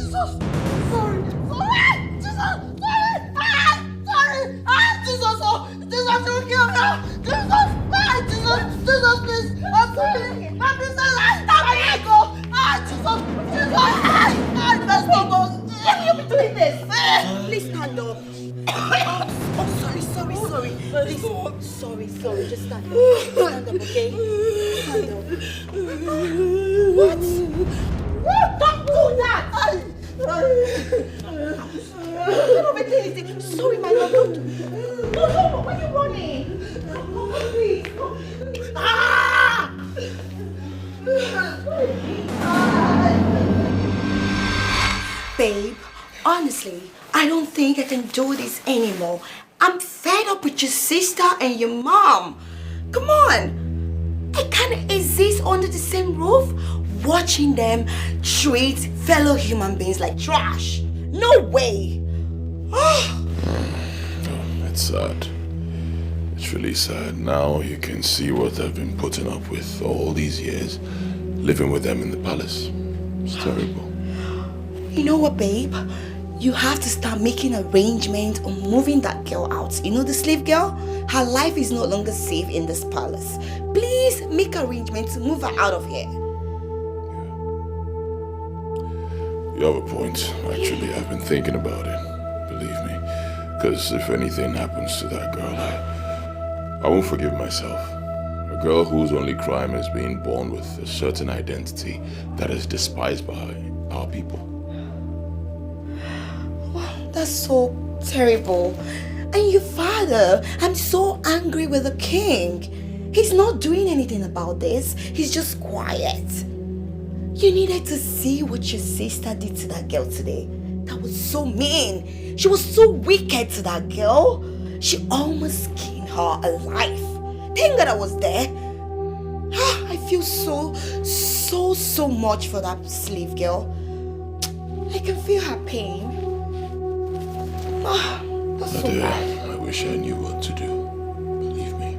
Jesus! Sorry! Jesus! Sorry! Sorry! Jesus! Oh! Jesus, don't kill me! Jesus! Jesus, please! I'm sorry! My princess! I go! Jesus! Let's go! Why are you doing this? Please stand up. Sorry. Please, sorry. Just stand up. Stand up, okay? Stand up. What? Don't do that! Sorry, my love. Don't. No. Why are you running? Please. Babe, honestly, I don't think I can do this anymore. I'm fed up with your sister and your mom. Come on. I can't exist under the same roof watching them treat fellow human beings like trash. No way. It's sad. It's really sad. Now you can see what I've been putting up with all these years, living with them in the palace. It's terrible. You know what, babe? You have to start making arrangements on moving that girl out. You know the slave girl? Her life is no longer safe in this palace. Please make arrangements to move her out of here. You have a point. Actually, I've been thinking about it. Believe me. Because if anything happens to that girl, I won't forgive myself. A girl whose only crime is being born with a certain identity that is despised by our people. That's so terrible. And your father, I'm so angry with the king. He's not doing anything about this. He's just quiet. You needed to see what your sister did to that girl today. That was so mean. She was so wicked to that girl. She almost skinned her alive. Thank God I was there. I feel so much for that slave girl. I can feel her pain. That's so bad. I wish I knew what to do. Believe me.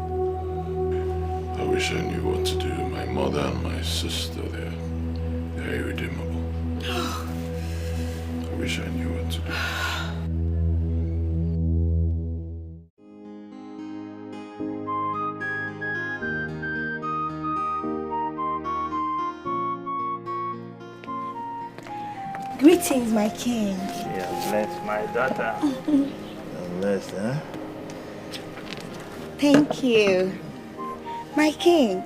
I wish I knew what to do. My mother and my sister, they're irredeemable. I wish I knew what to do. Greetings, my king. Yeah, bless my daughter. Bless, huh? Thank you. My king,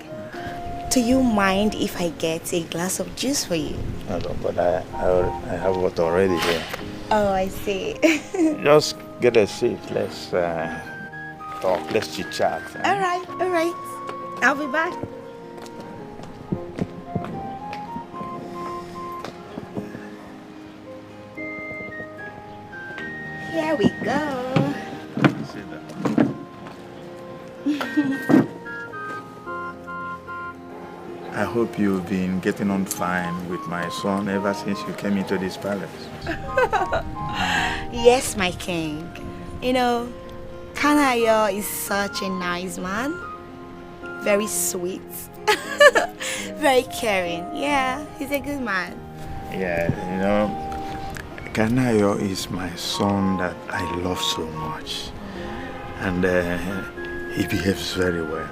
do you mind if I get a glass of juice for you? No, but I have water already here. Oh, I see. Just get a seat. Let's talk. Let's chit chat. All right. I'll be back. Here we go. Sit down. I hope you've been getting on fine with my son ever since you came into this palace. Yes, my king. You know, Kanayo is such a nice man. Very sweet. Very caring. Yeah, he's a good man. Yeah, you know, Kanayo is my son that I love so much. And he behaves very well.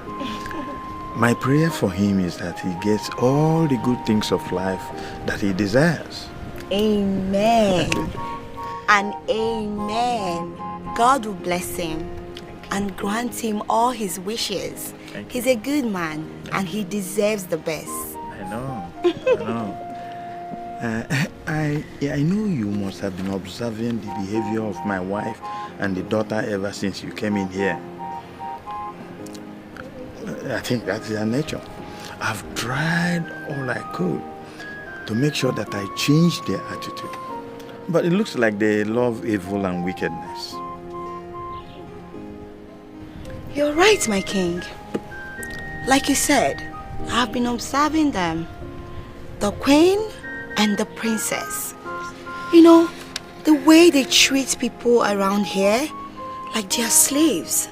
My prayer for him is that he gets all the good things of life that he deserves. Amen. And amen. God will bless him and grant him all his wishes. He's a good man and he deserves the best. I know. I know you must have been observing the behavior of my wife and the daughter ever since you came in here. I think that's their nature. I've tried all I could to make sure that I change their attitude. But it looks like they love evil and wickedness. You're right, my king. Like you said, I've been observing them. The queen and the princess. You know, the way they treat people around here, like they're slaves.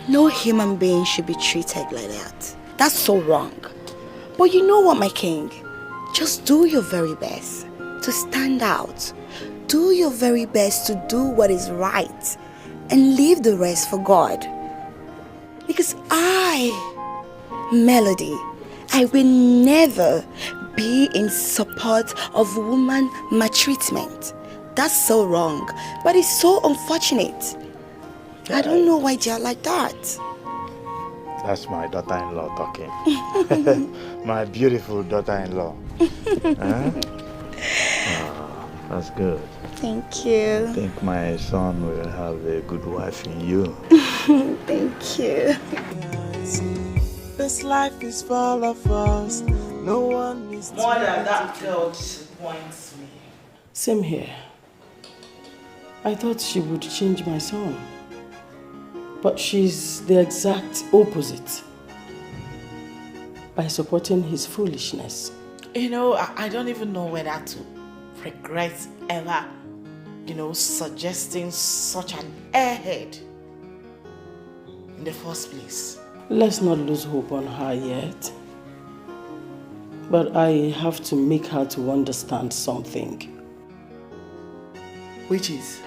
No human being should be treated like that. That's so wrong. But you know what, my king? Just do your very best to stand out. Do your very best to do what is right and leave the rest for God. Because Melody, I will never be in support of woman maltreatment. That's so wrong, but it's so unfortunate. I don't know why they are like that. That's my daughter-in-law talking. My beautiful daughter-in-law. Huh? Oh, that's good. Thank you. I think my son will have a good wife in you. Thank you. This life is full of us. No one is more than that girl disappoints me. Same here. I thought she would change my son. But she's the exact opposite. By supporting his foolishness. You know, I don't even know whether to regret ever, suggesting such an airhead in the first place. Let's not lose hope on her yet. But I have to make her to understand something. Which is?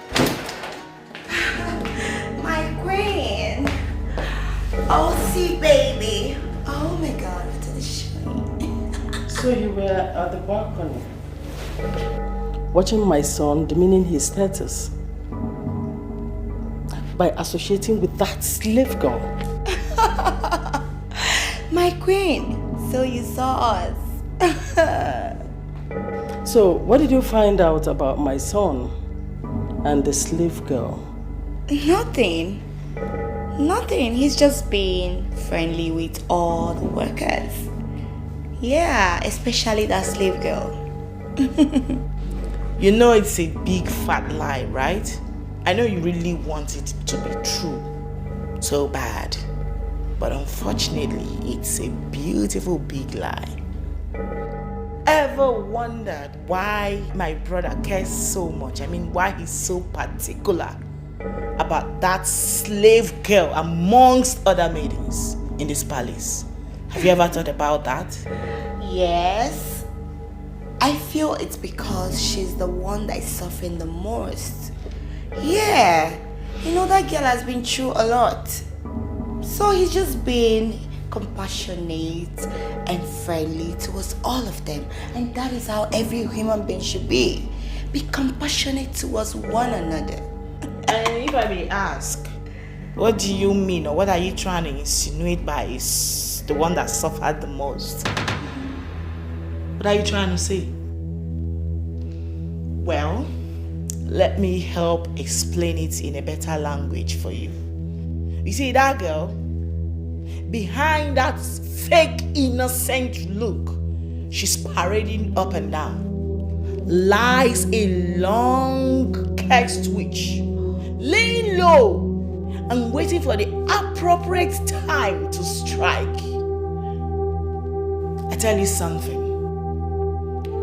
My queen. Oh, see, baby. Oh my God, what a shame. So you were at the balcony, watching my son demeaning his status by associating with that slave girl. My queen, so you saw us. So, what did you find out about my son and the slave girl? Nothing. Nothing. He's just being friendly with all the workers. Yeah, especially that slave girl. You know it's a big fat lie, right? I know you really want it to be true. So bad. But unfortunately, it's a beautiful big lie. Ever wondered why my brother cares so much? I mean, why he's so particular about that slave girl amongst other maidens in this palace? Have you ever thought about that? Yes. I feel it's because she's the one that is suffering the most. Yeah. That girl has been through a lot. So he's just being compassionate and friendly towards all of them. And that is how every human being should be. Be compassionate towards one another. And if I may ask, what do you mean, or what are you trying to insinuate by is the one that suffered the most? What are you trying to say? Well, let me help explain it in a better language for you. You see, that girl, behind that fake innocent look, she's parading up and down, lies a long cursed witch, laying low and waiting for the appropriate time to strike. I tell you something,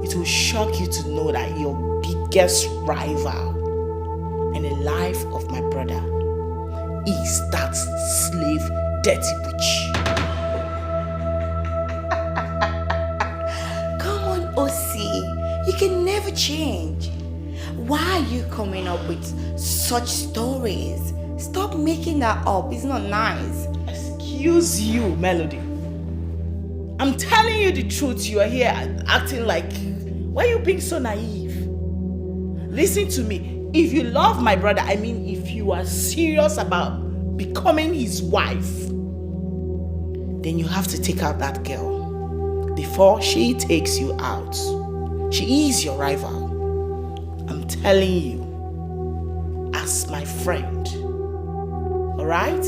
it will shock you to know that your biggest rival in the life of my brother is that slave dirty witch. Come on, Osi. You can never change. Why are you coming up with such stories? Stop making that up. It's not nice. Excuse you, Melody. I'm telling you the truth. You are here acting like... Why are you being so naive? Listen to me. If you love my brother, I mean if you are serious about becoming his wife, then you have to take out that girl before she takes you out. She is your rival. I'm telling you, as my friend. Alright?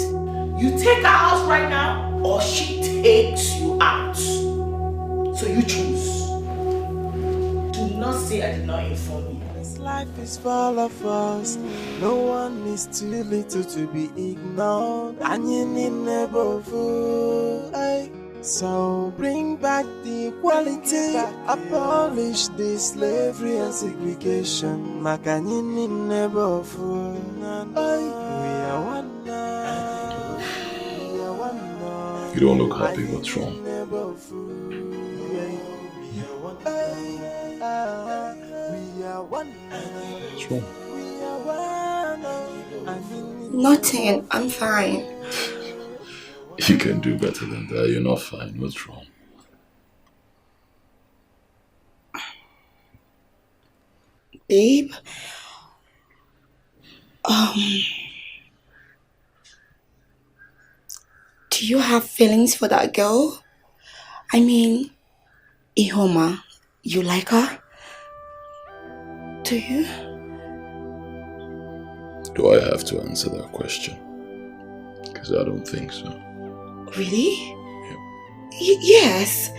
You take her out right now, or she takes you out. So you choose. Do not say I did not inform you. This life is full of us. No one is too little to be ignored. And you need never fool. So bring back the equality. Abolish the slavery and segregation. Makanyini never fool. We are one now. We are one now. You don't look happy. What's wrong? We are one now. What's wrong? Nothing. I'm fine. You can do better than that. You're not fine. What's wrong? Babe, do you have feelings for that girl? I mean, Ihoma, you like her? Do you? Do I have to answer that question? Because I don't think so. Really? Yeah. Yes.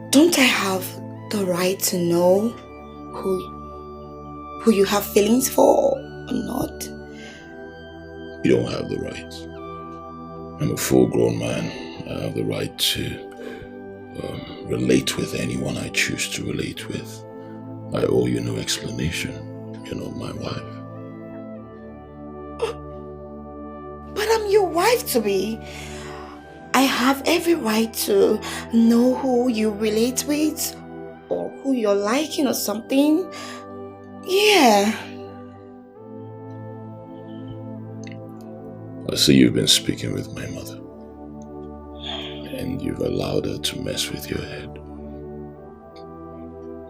Don't I have the right to know who you have feelings for or not? You don't have the right. I'm a full-grown man. I have the right to relate with anyone I choose to relate with. I owe you no explanation. You're not my wife. But I'm your wife to be. I have every right to know who you relate with or who you're liking or something. Yeah. I see you've been speaking with my mother. And you've allowed her to mess with your head.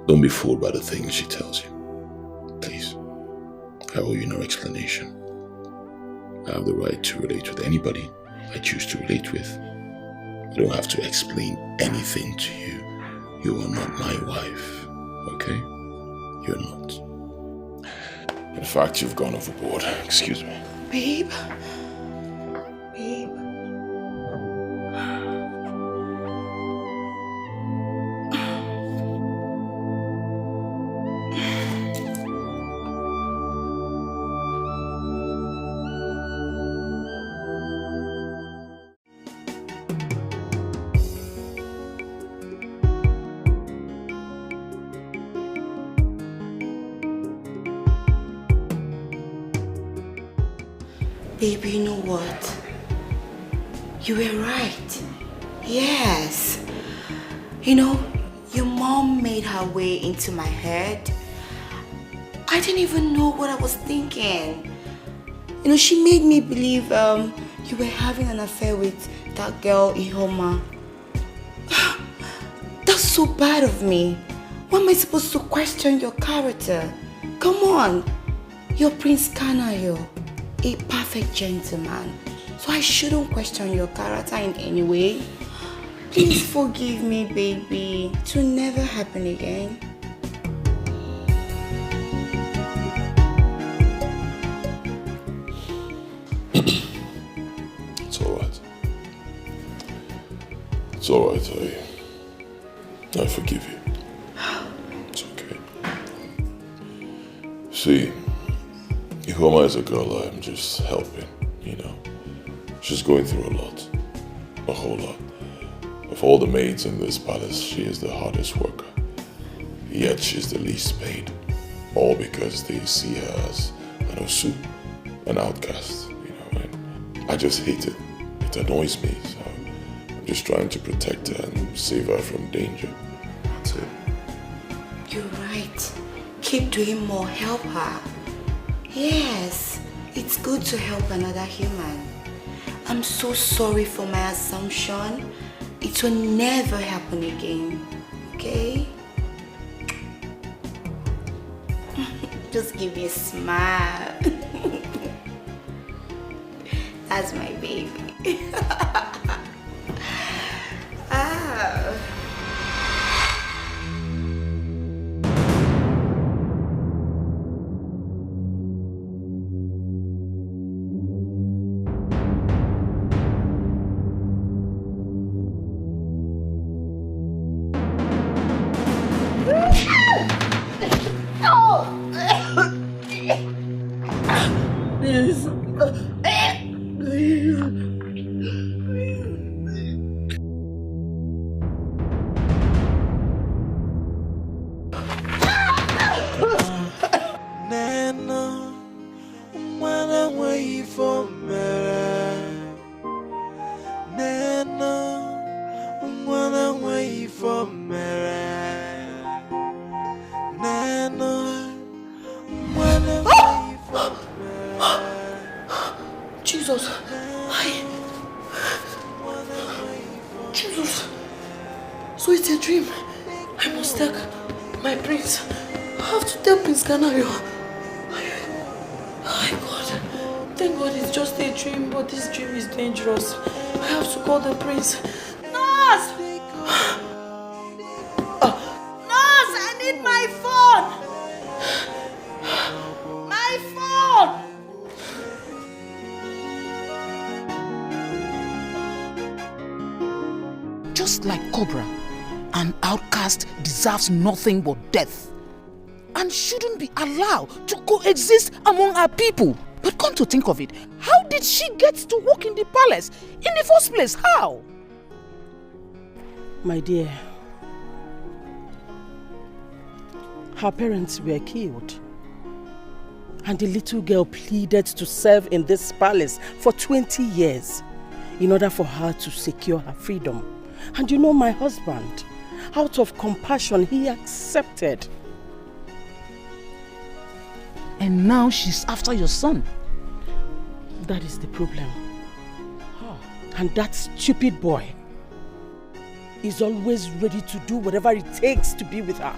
Don't be fooled by the things she tells you. Please. I owe you no explanation. I have the right to relate with anybody I choose to relate with. I don't have to explain anything to you. You are not my wife, okay? You're not. In fact, you've gone overboard. Excuse me. Babe. Babe. Baby, you know what? You were right. Yes. You know, your mom made her way into my head. I didn't even know what I was thinking. You know, she made me believe you were having an affair with that girl, Ihoma. That's so bad of me. Why am I supposed to question your character? Come on. You're Prince Kanayo. A perfect gentleman, so I shouldn't question your character in any way. Please forgive me, baby. It will never happen again. It's alright. It's alright, I forgive you. It's okay. See, Ihoma is a girl I'm just helping, you know. She's going through a lot. A whole lot. Of all the maids in this palace, she is the hardest worker. Yet she's the least paid. All because they see her as an osu, an outcast, you know. And I just hate it. It annoys me, so I'm just trying to protect her and save her from danger. That's it. You're right. Keep doing more. Help her. Yes, it's good to help another human. I'm so sorry for my assumption. It will never happen again, okay? Just give me a smile. That's my baby. Ah. Nana, Prince. I have to tell Prince Kanayo. Oh God. Thank God it's just a dream, but this dream is dangerous. I have to call the prince. Nurse! Nurse, I need my phone! My phone! Just like Cobra, an outcast deserves nothing but death and shouldn't be allowed to coexist among our people. But come to think of it, how did she get to work in the palace in the first place? How? My dear, her parents were killed, and the little girl pleaded to serve in this palace for 20 years in order for her to secure her freedom. And you know, my husband, out of compassion, he accepted. And now she's after your son. That is the problem. And that stupid boy is always ready to do whatever it takes to be with her.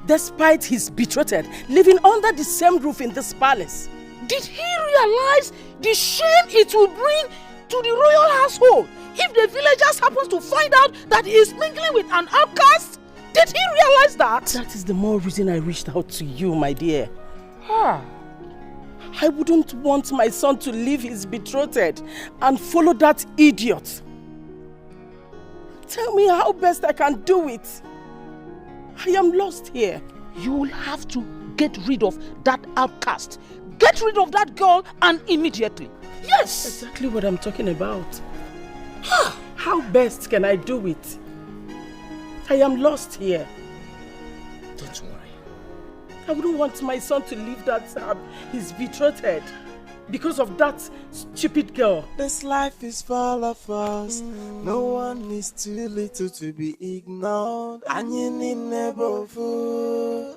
Despite his betrothed living under the same roof in this palace. Did he realize the shame it will bring to the royal household if the villagers happen to find out that he is mingling with an outcast? Did he realize that? That is the more reason I reached out to you, my dear. I wouldn't want my son to leave his betrothed and follow that idiot. Tell me how best I can do it. I am lost here. You will have to get rid of that outcast. Get rid of that girl, and immediately. Yes! Exactly what I'm talking about. How best can I do it? I am lost here. Don't worry. I wouldn't want my son to leave that his betrothed because of that stupid girl. This life is full of us. No one is too little to be ignored. And you need never fool.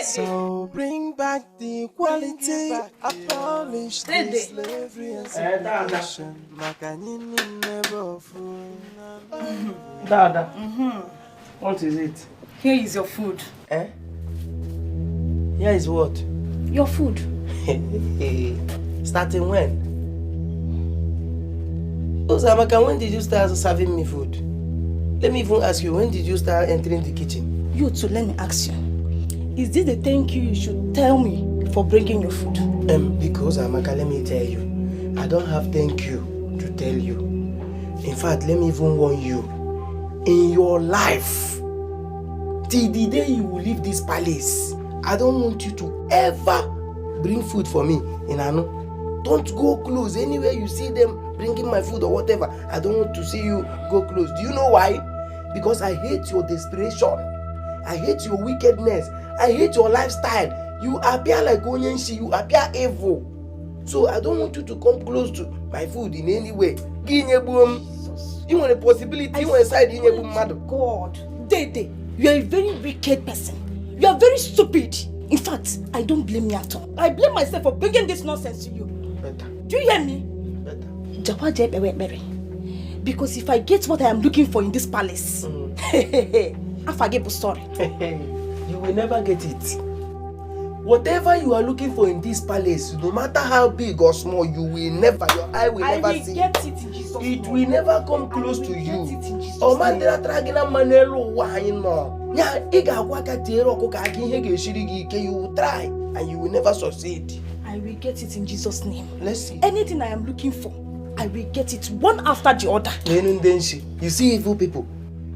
So bring back the equality. Abolish the slavery and segregation. Dada. What is it? Here is your food. Here is what? Your food. Starting when? Emeka, when did you start serving me food? Let me even ask you, when did you start entering the kitchen? You too, let me ask you. Is this the thank you should tell me for bringing your food? Because Emeka, let me tell you, I don't have thank you to tell you. In fact, let me even warn you. In your life, till the day you will leave this palace, I don't want you to ever bring food for me in Anu. Don't go close. Anywhere you see them bringing my food or whatever, I don't want to see you go close. Do you know why? Because I hate your desperation. I hate your wickedness. I hate your lifestyle. You appear like Onyenshi. You appear evil. So I don't want you to come close to my food in any way. You want a possibility. You want a side. God, Dede, you are a very wicked person. You are very stupid. In fact, I don't blame you at all. I blame myself for bringing this nonsense to you. Better. Do you hear me? Better. Because if I get what I am looking for in this palace, I forget the story. You will never get it. Whatever you are looking for in this palace, no matter how big or small, you will never, your eye will never see. I will get it in Jesus' name. It will never come close to you. Oh man, they are dragging a manelo wine now. You will try and you will never succeed. I will get it in Jesus' name. Let's see. Anything I am looking for, I will get it one after the other. You see evil people.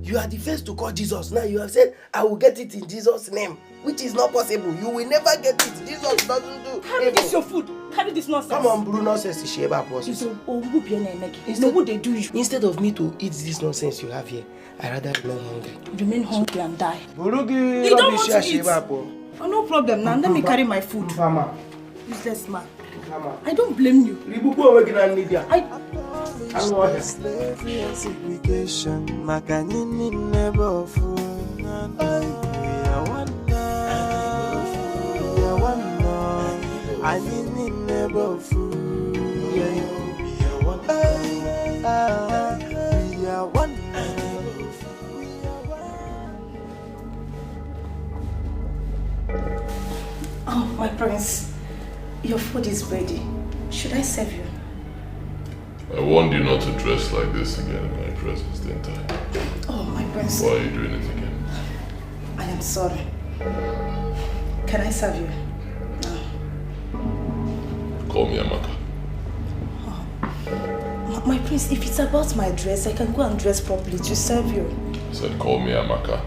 You are the first to call Jesus. Now you have said, I will get it in Jesus' name, which is not possible. You will never get it. Jesus doesn't do Carry this your food. Carry this nonsense. Come on, Bruno says to share about us. Instead of me to eat this nonsense you have here, I rather remain hungry. Remain hungry and die. You don't want to eat. Oh, no problem. Now let me carry my food. Useless man. I don't blame you. Slavery and segregation. Makanini never fool. We are one now. We are one now. I need never fool. We are one. We are one. My prince, your food is ready. Should I serve you? I warned you not to dress like this again in my presence, didn't I? Oh, my prince. Why are you doing it again? I am sorry. Can I serve you? Call me Amaka. My prince, if it's about my dress, I can go and dress properly to serve you. I said call me Amaka.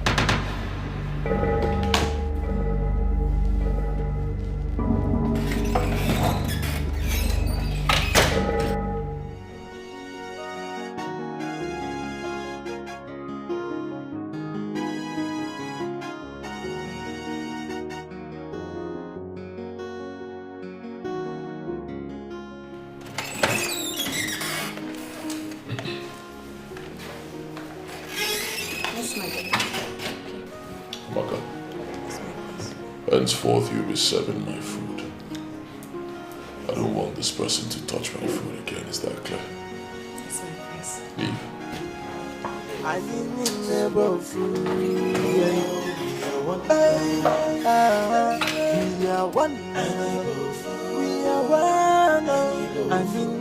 Henceforth, you'll be serving my food. I don't want this person to touch my food again, is that clear? Yes, my prince. Leave. I need never food. We are one. We are one. I need.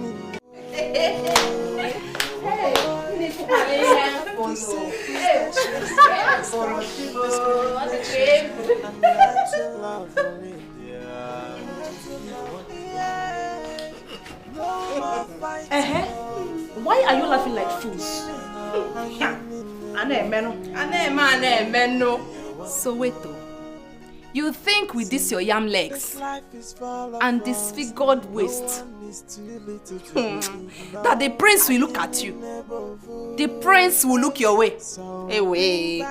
Why are you laughing like fools? Soweto, you think with this your yam legs and disfigured waist that the prince will look at you? The prince will look your way. Away.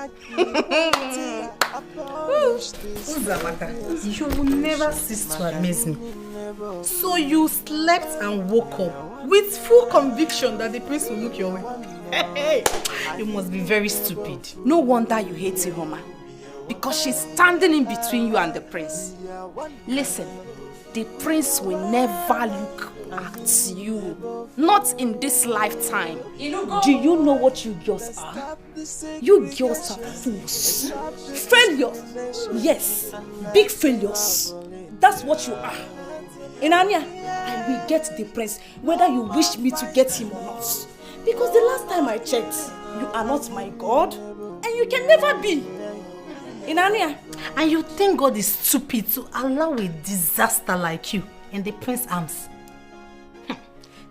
Uzamaka, you will never cease to amaze me. So you slept and woke up with full conviction that the prince will look your way. You must be very stupid. No wonder you hate Ihoma, because she's standing in between you and the prince. Listen, the prince will never look at you. Not in this lifetime. Do you know what you girls are? You girls are fools. Failures. Yes, big failures. That's what you are. Inanya, I will get the prince whether you wish me to get him or not. Because the last time I checked, you are not my God and you can never be. Inanya. And you think God is stupid to allow a disaster like you in the prince's arms?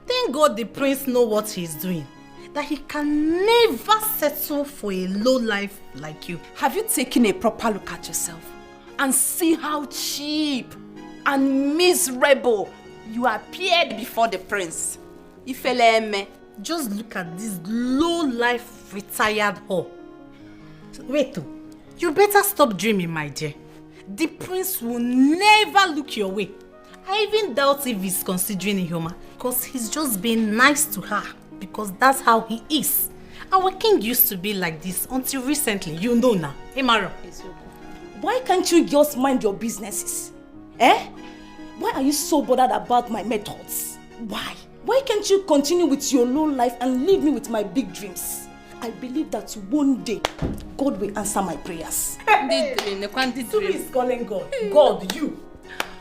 Thank God the prince knows what he is doing. That he can never settle for a low life like you. Have you taken a proper look at yourself and see how cheap and miserable you appeared before the prince? Ifeleme. Just look at this low life retired whore. Wait, you better stop dreaming, my dear. The prince will never look your way. I even doubt if he's considering Ihoma, because he's just being nice to her, because that's how he is. Our king used to be like this until recently, you know now. Emaro. Why can't you just mind your businesses? Why are you so bothered about my methods? Why? Why can't you continue with your low life and leave me with my big dreams? I believe that one day, God will answer my prayers. Who is calling God? God, you.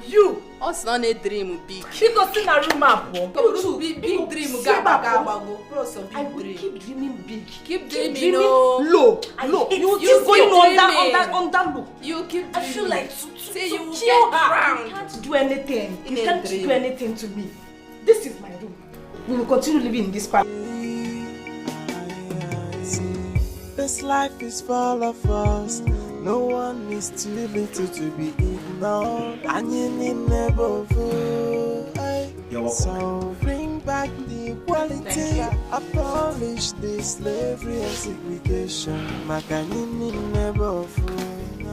You. Us not a dream big. Because in a room up. Big dream. I will keep dreaming big. Keep dreaming low. Low. You keep going on that low. You keep dreaming. I feel like to you kill get her. drowned. You can't do anything. In You a can't dream. do anything to me. This is my room. We will continue living in this part. This life is full of us. No one is too little to be ignored. And you need never food. So bring back the equality. Abolish the slavery and segregation. Makanini never food.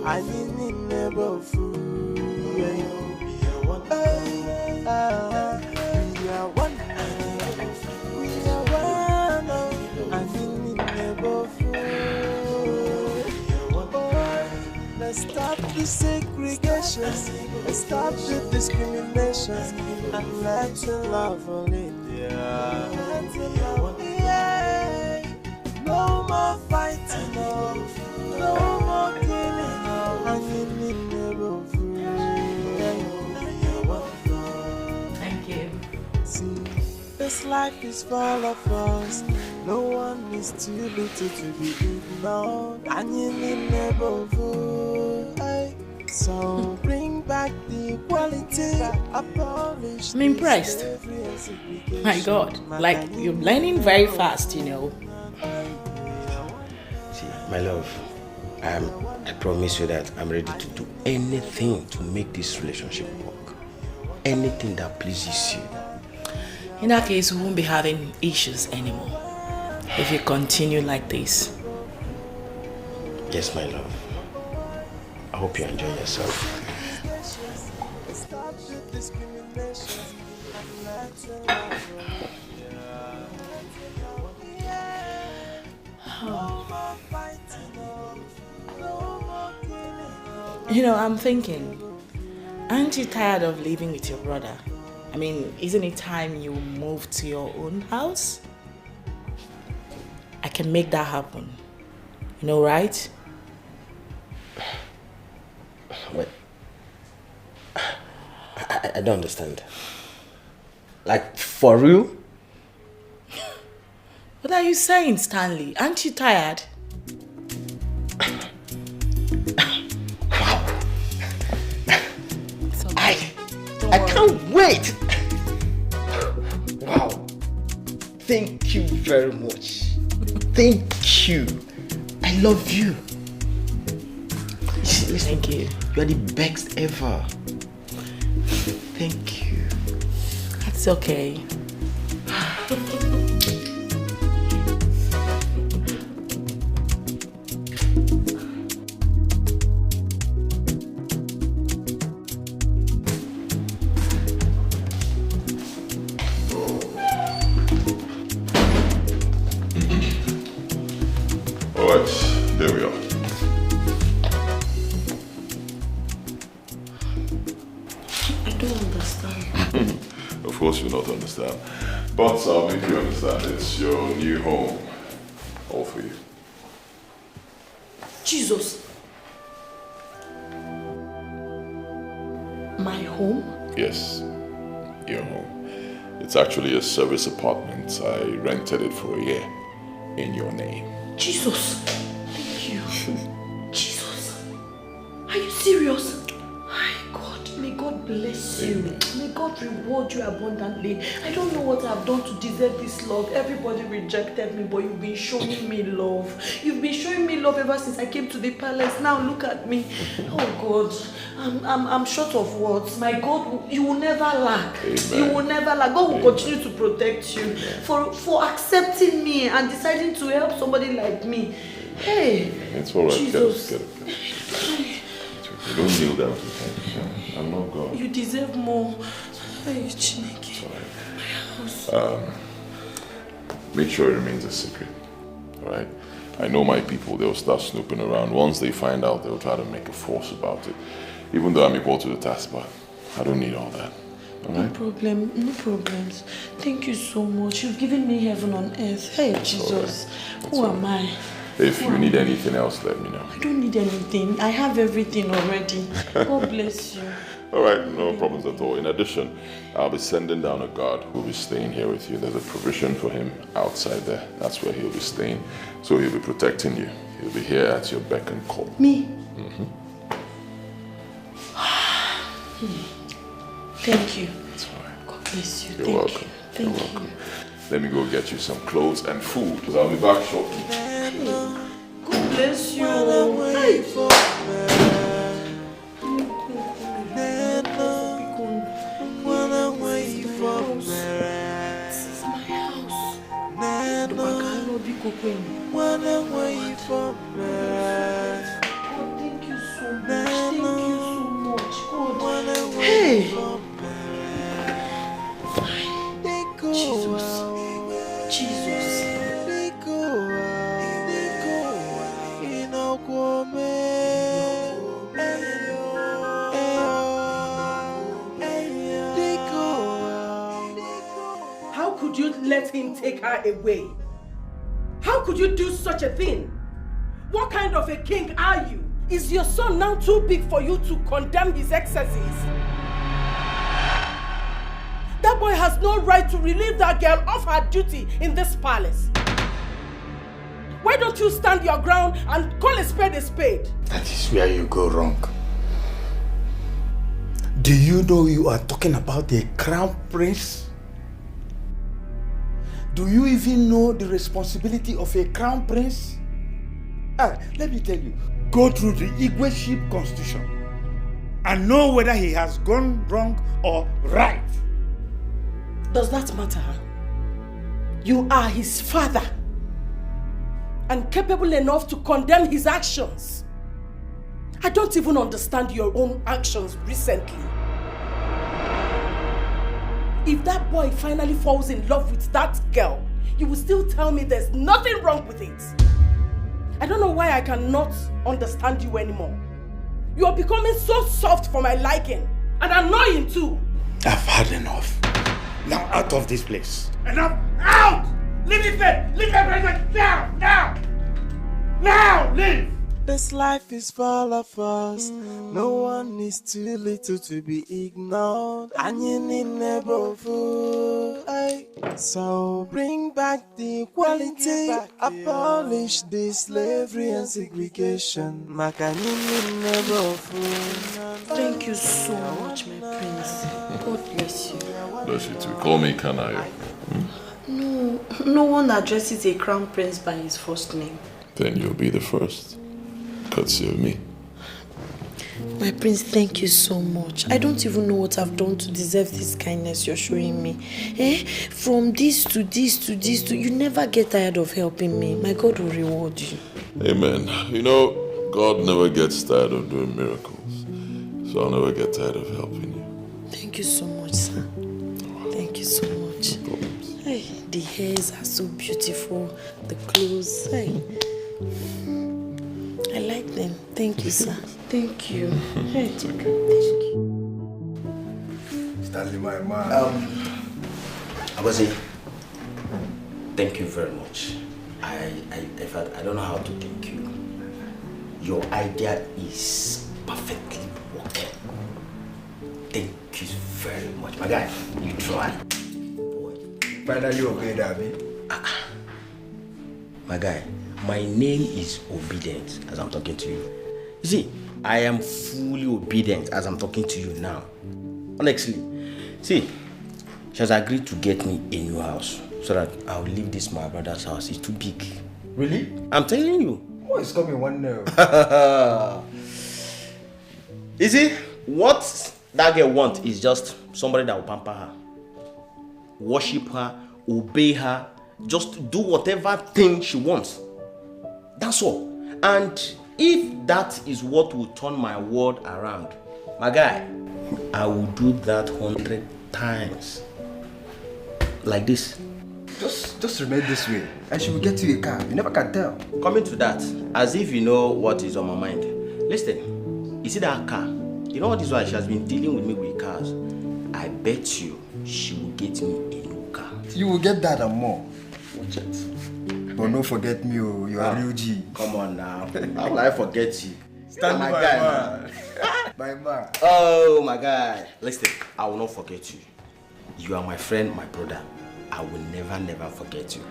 I need never food. We are one. We are one. I need never food. Let's stop the segregation. Let's stop the discrimination. And let's love only. No more fighting. No. This life is full of us. No one is too little to be ignored. And you need never fool. So bring back the equality. I'm impressed. My God, like you're learning very fast, you know. See, my love, I promise you that I'm ready to do anything to make this relationship work. Anything that pleases you. In that case, we won't be having issues anymore if you continue like this. Yes, my love. I hope you enjoy yourself. You know, I'm thinking, aren't you tired of living with your brother? I mean, isn't it time you move to your own house? I can make that happen. You know, right? What? I don't understand. Like, for real? What are you saying, Stanley? Aren't you tired? I can't wait! Wow. Thank you very much. Thank you. I love you. Listen, thank you. You are the best ever. Thank you. That's okay. There we are. I don't understand. Of course you'll not understand. But I'll make you understand. It's your new home. All for you. Jesus. My home? Yes, your home. It's actually a service apartment. I rented it for a year in your name. Jesus. Thank you. Jesus. Are you serious? My God, may God bless you. May God reward you abundantly. I don't know what I've done to deserve this love. Everybody rejected me, but you've been showing me love. You've been showing me love ever since I came to the palace. Now look at me. Oh God, I'm short of words. My God, you will never lack. Amen. You will never lack. God will continue to protect you for accepting me and deciding to help somebody like me. Hey, it's all right. Jesus. Get it. Don't kneel down to him. I'm not God. You deserve more. Hey, Chineke. It's all right. Make sure it remains a secret. All right. I know my people. They'll start snooping around. Once they find out, they'll try to make a fuss about it. Even though I'm equal to the task, but I don't need all that. All right? No problem. No problems. Thank you so much. You've given me heaven on earth. Hey, Jesus. Who am I? If you need anything else, let me know. I don't need anything. I have everything already. God bless you. All right, no problems at all. In addition, I'll be sending down a guard who will be staying here with you. There's a provision for him outside there. That's where he'll be staying. So he'll be protecting you. He'll be here at your beck and call. Me? Thank you. That's all right. God bless you. You're welcome. Thank You're you. welcome. Let me go get you some clothes and food, because I'll be back shortly. God bless you. This is my house. Thank you so much. Thank you so much. God. Hey. Jesus. Jesus. How could you let him take her away? How could you do such a thing? What kind of a king are you? Is your son now too big for you to condemn his excesses? That boy has no right to relieve that girl of her duty in this palace. Why don't you stand your ground and call a spade a spade? That is where you go wrong. Do you know you are talking about a crown prince? Do you even know the responsibility of a crown prince? Let me tell you, go through the Igweship constitution and know whether he has gone wrong or right. Does that matter? You are his father and capable enough to condemn his actions. I don't even understand your own actions recently. If that boy finally falls in love with that girl, you will still tell me there's nothing wrong with it. I don't know why I cannot understand you anymore. You are becoming so soft for my liking and annoying too. I've had enough. Now out of this place. Enough! Out! Leave this place! Leave the place now! Now! Now! Leave! This life is full of us. No one is too little to be ignored. And you need never fool. So bring back the equality. Abolish the slavery and segregation. Thank you so much, my prince. God bless you. Bless you too. Call me Kanayo. No one addresses a crown prince by his first name. Then you'll be the first. Courtesy of me. My prince, thank you so much. I don't even know what I've done to deserve this kindness you're showing me. From this to this to this to... You never get tired of helping me. My God will reward you. Amen. You know, God never gets tired of doing miracles. So I'll never get tired of helping you. Thank you so much, sir. Thank you so much. No problems. The hairs are so beautiful. The clothes. I like them. Thank you, sir. Thank you. It's okay. Thank you. Stanley, my man. Abazi, thank you very much. In fact, I don't know how to thank you. Your idea is perfectly working. Thank you very much. My guy, you try. Finally, you obeyed, Abby. My guy, my name is Obedient as I'm talking to you. You see, I am fully obedient as I'm talking to you now. Honestly, see, she has agreed to get me a new house so that I'll leave this my brother's house. It's too big. Really? I'm telling you. Oh, it's coming one now. You see, what that girl wants is just somebody that will pamper her, worship her, obey her, just do whatever thing she wants. That's all. And if that is what will turn my world around, my guy, I will do that 100 times. Like this. Just remain this way, and she will get you a car. You never can tell. Coming to that, as if you know what is on my mind. Listen, you see that car? You know what is why she has been dealing with me with cars? I bet you she will get me a new car. You will get that and more. Watch it. But don't forget me, oh, you are real G. Come on now. How will I forget you? Stand my by guy, man. My man. Oh my guy. Listen, I will not forget you. You are my friend, my brother. I will never forget you.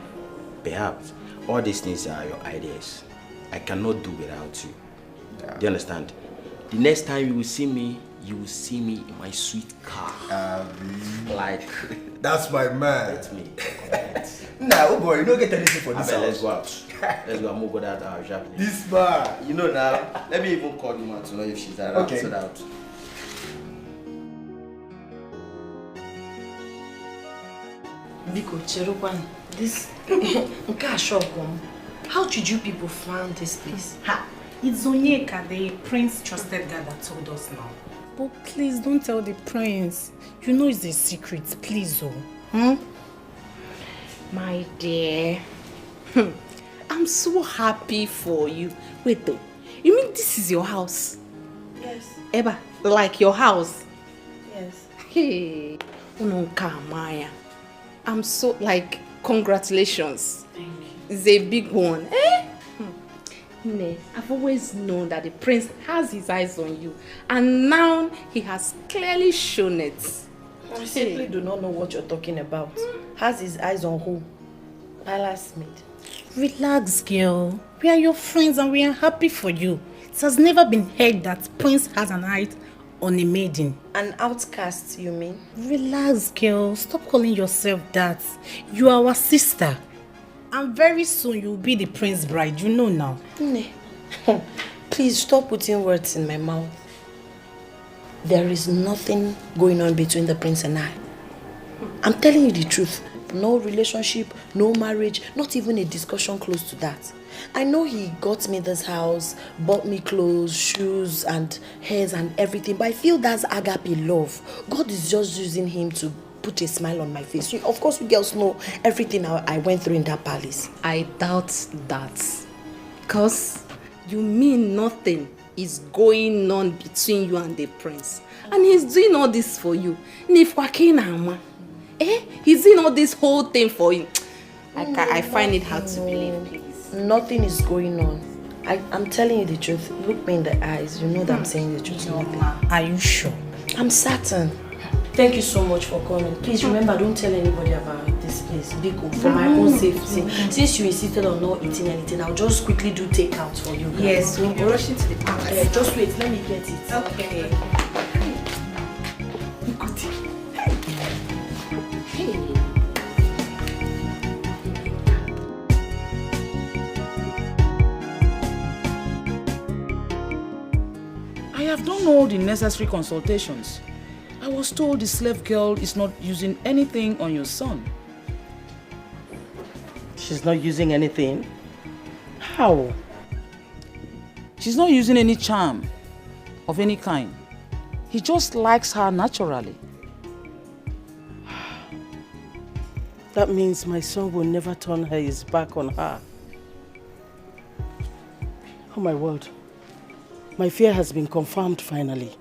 Perhaps all these things are your ideas. I cannot do without you. Yeah. Do you understand? The next time you will see me in my sweet car. Like that's my man. That's me. Nah, oh boy, you don't get anything for this house. Let's go out. Let's go and move that out. This man. You know now. Let me even call you man to know if she's around. Okay. So that. Biko, Cherokwan, this how did you people find this place? It's Onyeka, the prince trusted guy that told us now. But please don't tell the prince. You know it's a secret, please. My dear, I'm so happy for you. Wait though, you mean this is your house? Yes. Eba, like your house? Yes. Hey, Maya. I'm so, like, congratulations. Thank you. It's a big one. I've always known that the prince has his eyes on you. And now he has clearly shown it. I simply do not know what you're talking about. Has his eyes on who? Palace maid. Relax, girl. We are your friends and we are happy for you. It has never been heard that Prince has an eye on a maiden. An outcast, you mean? Relax, girl. Stop calling yourself that. You are our sister. And very soon you'll be the prince's bride. You know now. Please stop putting words in my mouth. There is nothing going on between the prince and I. I'm telling you the truth. No relationship, no marriage, not even a discussion close to that. I know he got me this house, bought me clothes, shoes and hairs and everything, but I feel that's agape love. God is just using him to put a smile on my face. Of course, you girls know everything I went through in that palace. I doubt that. Because you mean nothing is going on between you and the prince. And he's doing all this for you. He's doing all this whole thing for you. I find it hard to believe, please. Nothing is going on. I'm telling you the truth. Look me in the eyes. You know that I'm saying the truth. Are you sure? I'm certain. Thank you so much for coming. Please remember, don't tell anybody about this place. Biko, for my own safety. Since you insisted on not eating anything, I'll just quickly do takeout for you guys. Yes, we'll be rushing to the palace. Just wait, let me get it. Okay. I have done all the necessary consultations. I was told the slave girl is not using anything on your son. She's not using anything? How? She's not using any charm of any kind. He just likes her naturally. That means my son will never turn his back on her. Oh my word. My fear has been confirmed finally.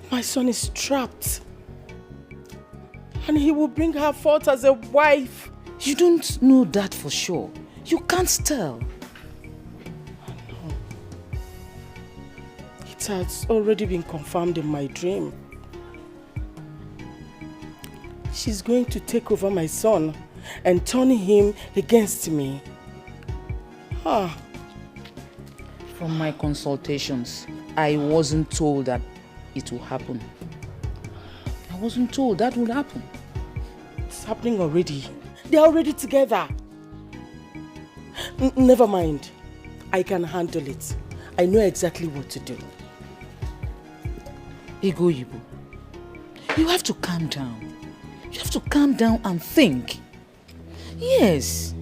My son is trapped. And he will bring her forth as a wife. You don't know that for sure. You can't tell. No. It has already been confirmed in my dream. She's going to take over my son and turn him against me. From my consultations, I wasn't told that it will happen. I wasn't told that would happen. It's happening already. They're already together. Never mind. I can handle it. I know exactly what to do. Yibo, you have to calm down. You have to calm down and think. Yes.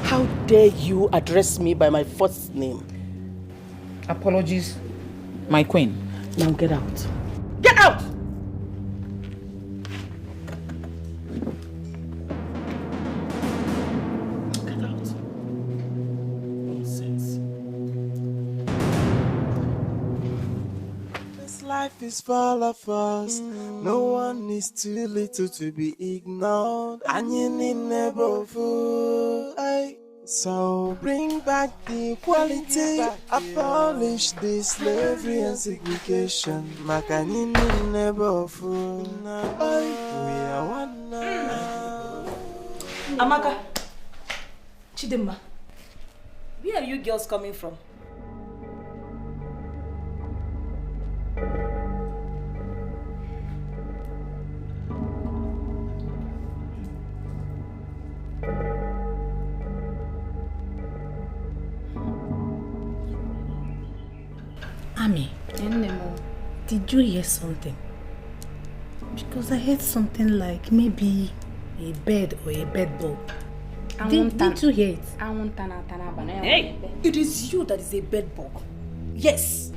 How dare you address me by my first name? Apologies, my queen. Now get out. Get out! Get out. Nonsense. This life is full of us. No one is too little to be ignored. And you need never fool. So bring back the equality, abolish the slavery and segregation. Makanini never fool. We are one now. Amaka, Chidema, where are you girls coming from? Ami, did you hear something? Because I heard something like maybe a bed or a bed bug. Didn't you hear it? Hey, it is you that is a bed bug. Yes.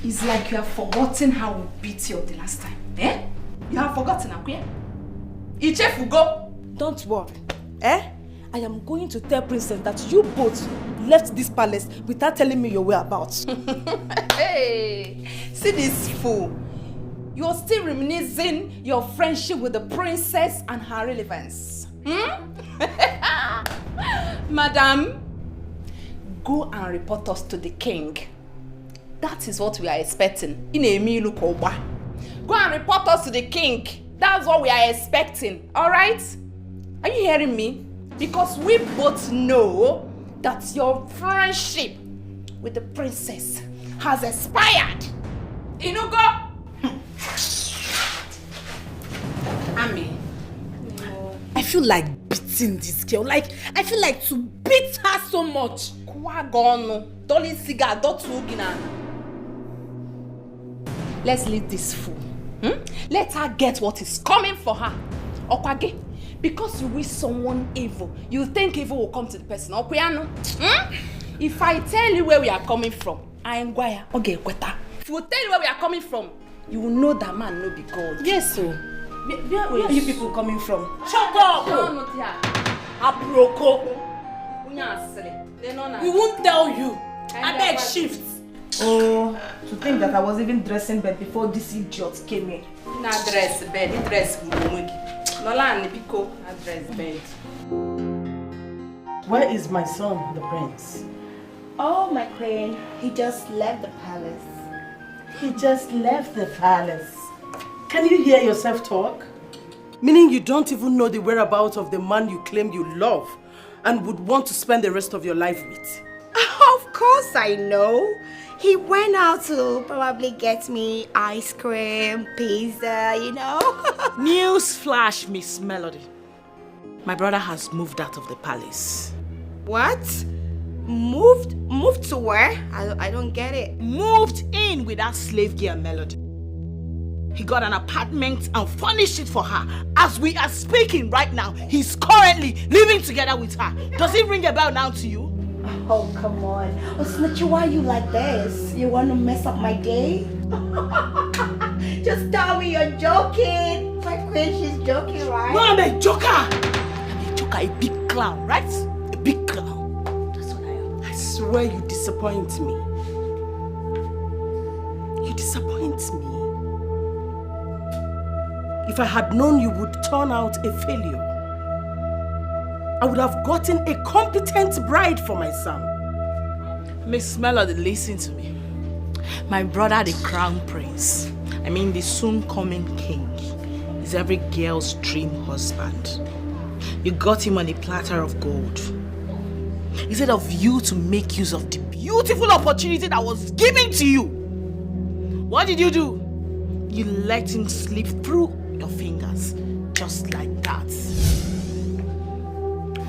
It's like you have forgotten how we beat you up the last time. Eh? You have forgotten, Akuya? Ichef go. Don't worry. I am going to tell Princess that you both left this palace without telling me your whereabouts. Hey, see this fool. You're still reminiscing your friendship with the princess and her relevance. Madam, go and report us to the king. That is what we are expecting. In a meal, go and report us to the king. That's what we are expecting. Alright? Are you hearing me? Because we both know that your friendship with the princess has expired. Inugo! Ami, I feel like beating this girl. Like, I feel like to beat her so much. Let's leave this fool. Let her get what is coming for her. Okwage, because you wish someone evil, you think evil will come to the person. If I tell you where we are coming from, if we tell you where we are coming from, you will know that man no be God. Yes, so. Where are you people coming from? Choko! Aproko! We won't tell you. I beg shift. Oh, to think that I was even dressing bed before this idiot came in. Na dress bed, dress Lola and Biko dress bed. Where is my son, the prince? Oh, my queen, he just left the palace. He just left the palace. Can you hear yourself talk? Meaning you don't even know the whereabouts of the man you claim you love and would want to spend the rest of your life with. Of course I know. He went out to probably get me ice cream, pizza, you know. News flash, Miss Melody. My brother has moved out of the palace. What? Moved to where? I don't get it. Moved in with that slave girl Melody. He got an apartment and furnished it for her. As we are speaking right now, he's currently living together with her. Does it ring a bell now to you? Oh, come on. Osita, why are you like this? You want to mess up my day? Just tell me you're joking. My queen, she's joking, right? No, I'm a joker. I'm a joker, a big clown, right? A big clown. That's what I am. I swear you disappoint me. You disappoint me. If I had known you would turn out a failure, I would have gotten a competent bride for my son. Miss Melody, listen to me. My brother, the crown prince, the soon-coming king, is every girl's dream husband. You got him on a platter of gold. Instead of you to make use of the beautiful opportunity that was given to you, what did you do? You let him slip through your fingers, just like that.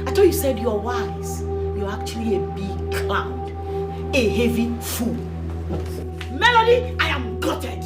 I thought you said you're wise. You're actually a big clown, a heavy fool. Melody, I am gutted.